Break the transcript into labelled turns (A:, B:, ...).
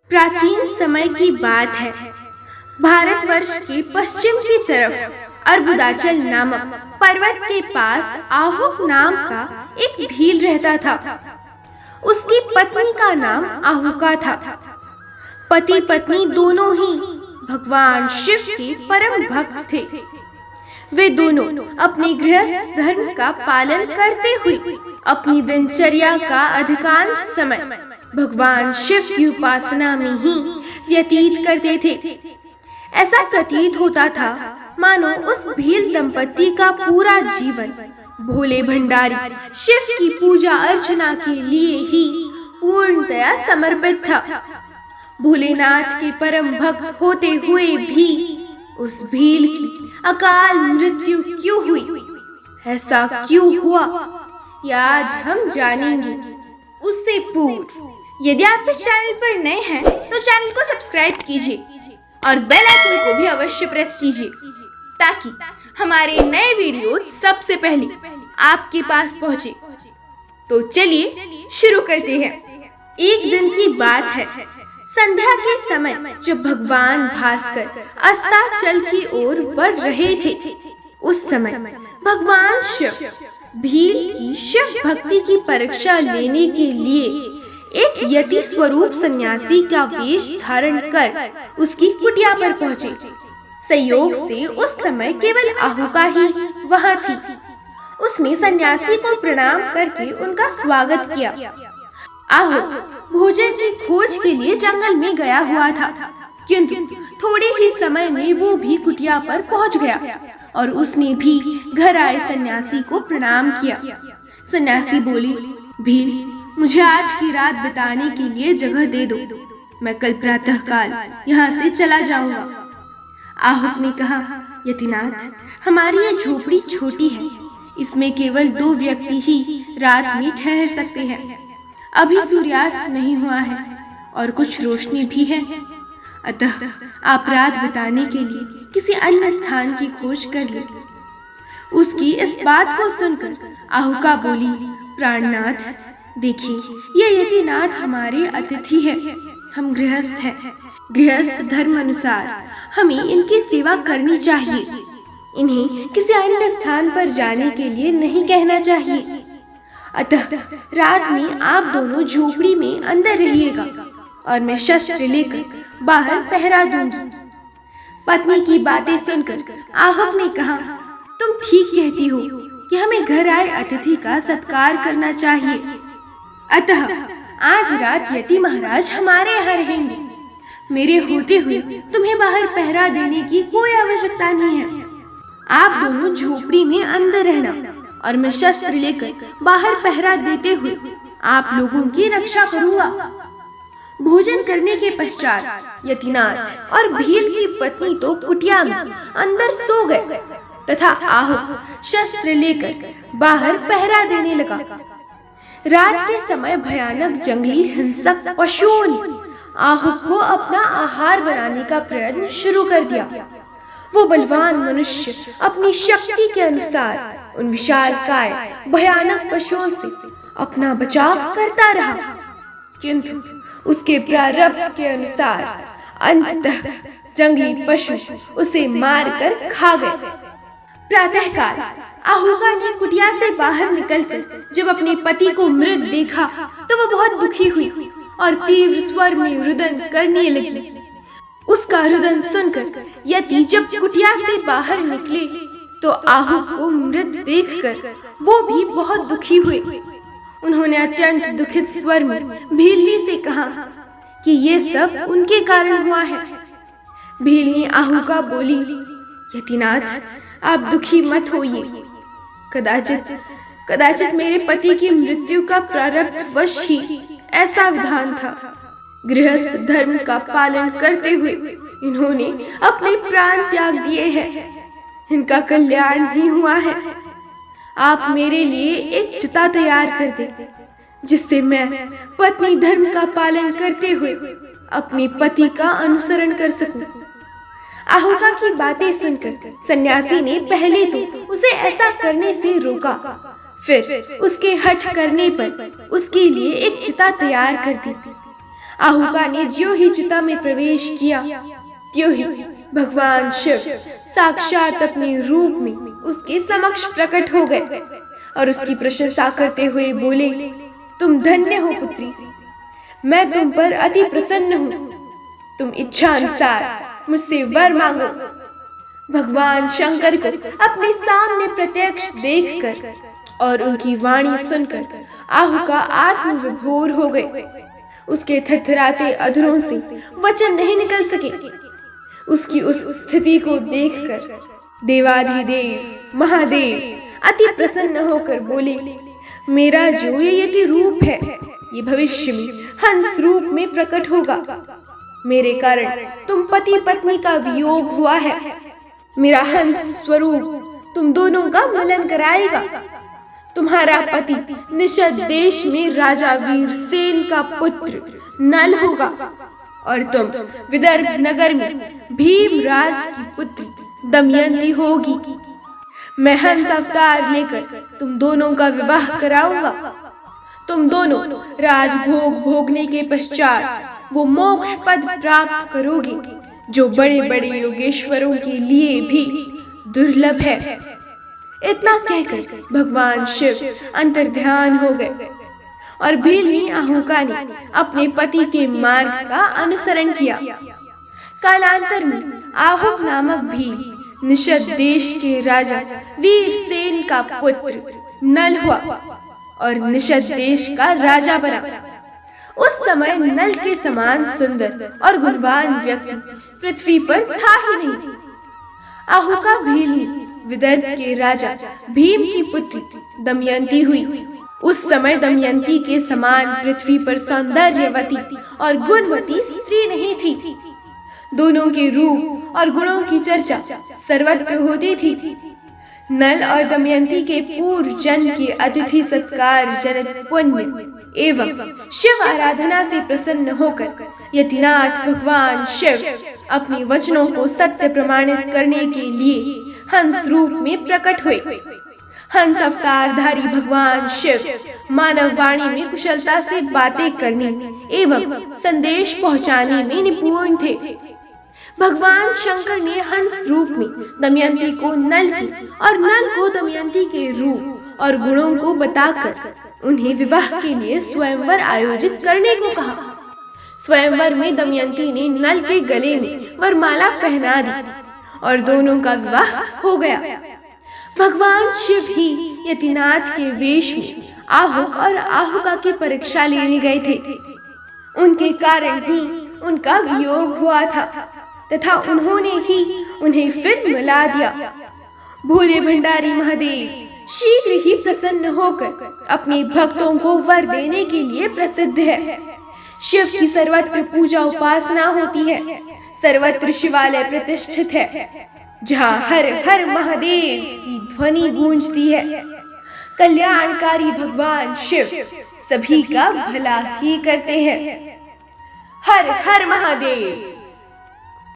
A: प्राचीन समय की बात है। भारतवर्ष के पश्चिम की तरफ अर्बुदाचल नामक पर्वत के पास आहुक नाम का एक भील रहता था। उसकी पत्नी का नाम आहुका था। पति पत्नी दोनों ही भगवान शिव के परम भक्त थे। वे दोनों अपने गृहस्थ धर्म का पालन करते हुए अपनी दिनचर्या का अधिकांश समय भगवान शिव की उपासना में ही व्यतीत करते थे। ऐसा प्रतीत होता था मानो उस भील दंपति का पूरा जीवन भोले भंडारी शिव की पूजा अर्चना के लिए ही पूर्णतया समर्पित था। भोलेनाथ के परम भक्त होते हुए भी उस भील की अकाल मृत्यु क्यों हुई, ऐसा क्यों हुआ, यह आज हम जानेंगे। उससे पूर्व यदि आप इस चैनल पर नए हैं तो चैनल को सब्सक्राइब कीजिए और बेल आइकन को भी अवश्य प्रेस कीजिए ताकि हमारे नए वीडियो सबसे पहले आपके पास पहुंचे। तो चलिए शुरू करते हैं। एक दिन की बात है। संध्या के समय जब भगवान भास्कर अस्ताचल की ओर बढ़ रहे थे, उस समय भगवान शिव भील की शिव भक्ति की परीक्षा लेने के लिए एक यति स्वरूप सन्यासी का वेश धारण कर उसकी कुटिया पर पहुँचे। संयोग से उस समय केवल आहुका ही वहाँ थी। उसने सन्यासी को प्रणाम करके उनका स्वागत किया। आहुक भोजन की खोज के लिए जंगल में गया हुआ था, किंतु थोड़े ही समय में वो भी कुटिया पर पहुंच गया और उसने भी घर आए सन्यासी को प्रणाम किया। सन्यासी बोली, भील, मुझे आज की रात बिताने के लिए जगह दे दो, मैं कल प्रातःकाल यहाँ से चला जाऊंगा। आहुक ने कहा, यतिनाथ, हमारी ये झोपड़ी छोटी है, इसमें केवल 2 व्यक्ति ही रात में ठहर सकते हैं। अभी सूर्यास्त नहीं हुआ है और कुछ रोशनी भी है, अतः आप रात बिताने के लिए किसी अन्य स्थान की खोज कर ले। उसकी इस बात को सुनकर आहुका बोली, प्राणनाथ, देखिए, ये यतिनाथ हमारे अतिथि है। हम गृहस्थ हैं। गृहस्थ धर्म अनुसार हमें इनकी सेवा करनी चाहिए। इन्हें किसी अन्य स्थान पर जाने के लिए नहीं कहना चाहिए। अतः रात में आप दोनों झोपड़ी में अंदर रहिएगा और मैं शस्त्र लेकर बाहर पहरा दूंगी। पत्नी की बातें सुनकर आहुक ने कहा, तुम ठीक कहती हो कि हमें घर आए अतिथि का सत्कार करना चाहिए। अतः आज रात यति महाराज हमारे यहाँ रहेंगे। मेरे होते हुए तुम्हें बाहर पहरा देने की कोई आवश्यकता नहीं है। आप दोनों झोपड़ी में अंदर रहना और मैं शस्त्र लेकर बाहर पहरा देते हुए आप लोगों की रक्षा करूंगा। भोजन करने के पश्चात यतिनाथ और भील की पत्नी तो कुटिया में अंदर सो गए तथा आहुक शस्त्र लेकर बाहर पहरा देने लगा। रात के समय भयानक जंगली हिंसक पशुओं ने आहुक को अपना आहार बनाने का प्रयत्न शुरू कर दिया। वो बलवान मनुष्य अपनी शक्ति के अनुसार उन विशालकाय भयानक पशुओं से अपना बचाव करता रहा, किंतु उसके प्रारब्ध के अनुसार अंततः जंगली पशु उसे मारकर खा गए। प्रातःकाल आहुका ने कुटिया से बाहर निकलकर जब अपने पति को मृत देखा तो वह बहुत दुखी हुई और तीव्र स्वर में रुदन करने लगी। उसका रुदन सुनकर यति जब कुटिया से बाहर निकले तो आहुक को मृत देखकर वो भी बहुत दुखी हुए। उन्होंने अत्यंत दुखित स्वर में भीलनी से कहा कि ये सब उनके कारण हुआ है। भीलनी आहुका बोली, यतिनाथ, आप दुखी मत होइए। कदाचित मेरे पति की मृत्यु का प्रारब्ध वश ही ऐसा विधान था। गृहस्थ धर्म का पालन करते हुए इन्होंने अपने प्राण त्याग दिए हैं। इनका कल्याण ही हुआ है। आप मेरे लिए एक चिता तैयार कर दें, जिससे मैं पत्नी धर्म का पालन करते हुए अपने पति का अनुसरण कर सकूं। आहुका की बातें सुनकर सन्यासी ने पहले तो उसे ऐसा करने से रोका, फिर उसके हठ करने पर उसके लिए एक चिता तैयार कर दी। आहुका ने ज्यों ही चिता में प्रवेश किया त्यों ही भगवान शिव साक्षात अपने रूप में उसके समक्ष प्रकट हो गए और उसकी प्रशंसा करते हुए बोले, तुम धन्य हो पुत्री, मैं तुम पर अति प्रसन्न हूँ। तुम इच्छा अनुसार मुझसे वर मांगो। भगवान शंकर को अपने सामने प्रत्यक्ष देखकर और उनकी वाणी सुनकर आहुका आत्मविभोर हो गए। उसके थरथराते अधरों से वचन नहीं निकल सके। उसकी उस स्थिति को देखकर देवाधिदेव महादेव अति प्रसन्न होकर बोले, मेरा जो ये यति रूप है ये भविष्य में हंस रूप में प्रकट होगा। मेरे कारण तुम पति पत्नी का वियोग हुआ है। मेरा हंस स्वरूप तुम दोनों का मिलन कराएगा। तुम्हारा पति निषद देश में राजा वीरसेन का पुत्र नल होगा और तुम विदर्भ नगर में भीमराज की पुत्री दमयंती होगी। मैं हंस अवतार लेकर तुम दोनों का विवाह कराऊंगा। तुम दोनों राजभोग भोगने के पश्चात वो मोक्ष पद प्राप्त करोगे जो बड़े बड़े योगेश्वरों के लिए भी दुर्लभ है। इतना कहकर भगवान शिव अंतर्ध्यान हो गए और भीलनी आहुका ने अपने पति के मार्ग का अनुसरण किया। कालांतर में आहुक नामक भील निषद देश के राजा वीरसेन का पुत्र नल हुआ और निषद देश का राजा बना। उस समय नल के समान सुंदर और गुणवान व्यक्ति पृथ्वी पर था ही नहीं। आहुका भीलनी विदर्भ के राजा भीम की पुत्री दमयंती हुई। उस समय दमयंती के समान पृथ्वी पर सौंदर्यवती और गुणवती स्त्री नहीं थी। दोनों के रूप और गुणों की चर्चा सर्वत्र होती थी। नल और दमयंती के पूर्व जन्म के अतिथि सत्कार जनित पुण्य एवं शिव आराधना से प्रसन्न होकर यतिनाथ भगवान शिव अपने वचनों को सत्य प्रमाणित करने के लिए हंस रूप में प्रकट हुए। हंस अवतारधारी भगवान शिव मानव वाणी में कुशलता से बातें करने एवं संदेश पहुंचाने में निपुण थे। भगवान शंकर ने हंस रूप में दमयंती को नल की और नल को दमयंती के रूप और गुणों को बताकर उन्हें विवाह के लिए स्वयंवर आयोजित करने को कहा। स्वयंवर में दमयंती ने नल के गले में वरमाला पहना दी और दोनों का विवाह हो गया। भगवान शिव ही यतिनाथ के वेश में आहुक और आहुका की परीक्षा लेने गए थे। उनके कारण ही उनका वियोग हुआ था तथा उन्होंने ही उन्हें फिर मिला दिया। भोले भंडारी महादेव शीघ्र ही प्रसन्न होकर अपने भक्तों को वर देने के लिए प्रसिद्ध है। शिव की सर्वत्र पूजा उपासना होती है। सर्वत्र शिवालय प्रतिष्ठित है जहाँ हर हर महादेव की ध्वनि गूंजती है। कल्याणकारी भगवान शिव सभी का भला ही करते हैं। हर हर महादेव।